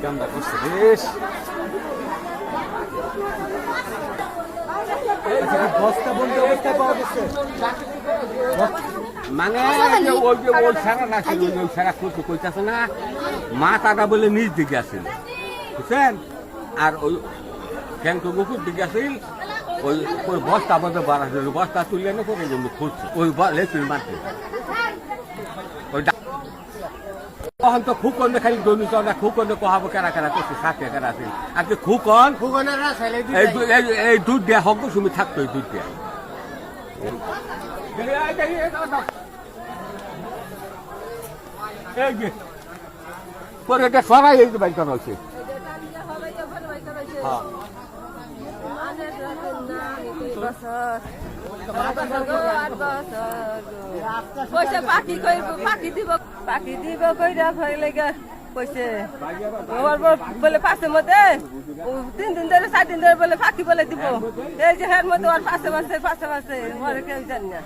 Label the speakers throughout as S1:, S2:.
S1: কামটা করছে বেশ বস্তা বন্ধ অবস্থায় পাওয়া গেছে
S2: মানে ওই যে ওই সারা রাখছিল ওই সারা করতে কইতাছে না মাথাটা বলে নিচ দিকে আসেন বুঝছেন আর ওই ক্যাংটো গুকুর দিকে আসেন ওই ওই বস্তা বন্ধ বাড়া বস্তা তুলে না করে জন্য খুলছে ওই লেপির মাঠে ওই তখন তো খুকন খালি দৈনি চলা খুকন কহাবো কেরা কেরা করছে সাথে কেরা আছে আর যে খুকন এই দুধ দেয়া হোক তুমি থাকতো এই দুধ দেয়া পরে এটা সরাই এই বাইক করা হয়েছে
S3: পয়সা পাখি দিব কইরা ভয় লেগে কইছে বলে পাশের মধ্যে 3 দিন ধরে 4 দিন ধরে বলে ফাঁকি বলে দিব এই যে হের মধ্যে ওর পাশে পাশে ঘরে কেউ জানি না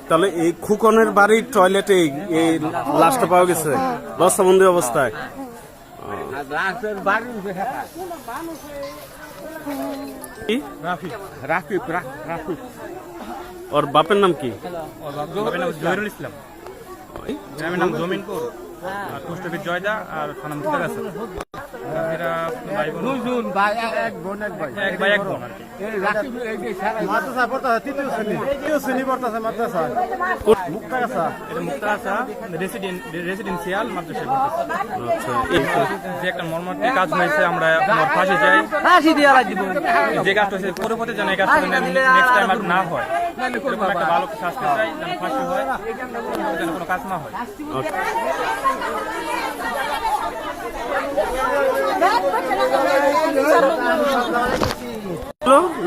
S4: তাহলে এই খুকনের বাড়ির টয়লেটে এই লাশটা পাওয়া গেছে বস্তাবন্দি অবস্থায়। ওর বাপের নাম কি?
S5: জহিরুল ইসলাম, গ্রামের নাম জমিনপুর, আর পোস্ট অফিস জয়দা, আর থানা মুক্তাগাছা। এরা ভাই বোন, এক ভাই এক বোন আর কি। এটা মুক্তাগাছা রেসিডেন্সিয়াল মাদ্রাসায় পড়তেছে। যে একটা মর্মান্তিক কাজ হয়েছে, আমরা ফাঁসি চাই, ফাঁসি দিয়ে দিব। যে কাজটা হয়েছে পরবর্তী যেন এই কাজটা নেক্সট টাইম আর না হয়, এরকম একটা ভালো শাস্তি চাই, যেন ফাঁসি হয়, যেন কোনো কাজ না হয়।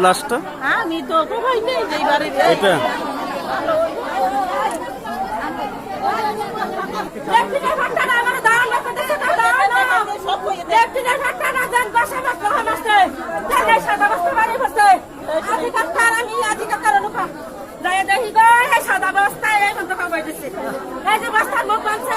S4: লাশটা
S3: আমি তো ভাই নেই যে বাড়িতে
S4: এটা
S3: সাদা বস্তায় বস্তার মুখ বানছে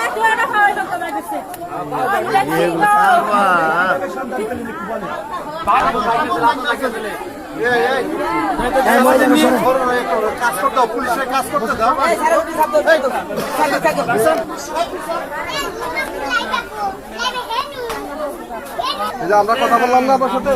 S1: কাজ করতে দাও, পুলিশের কাজ করতে দাও। আমরা কথা বললাম না আপনার সাথে।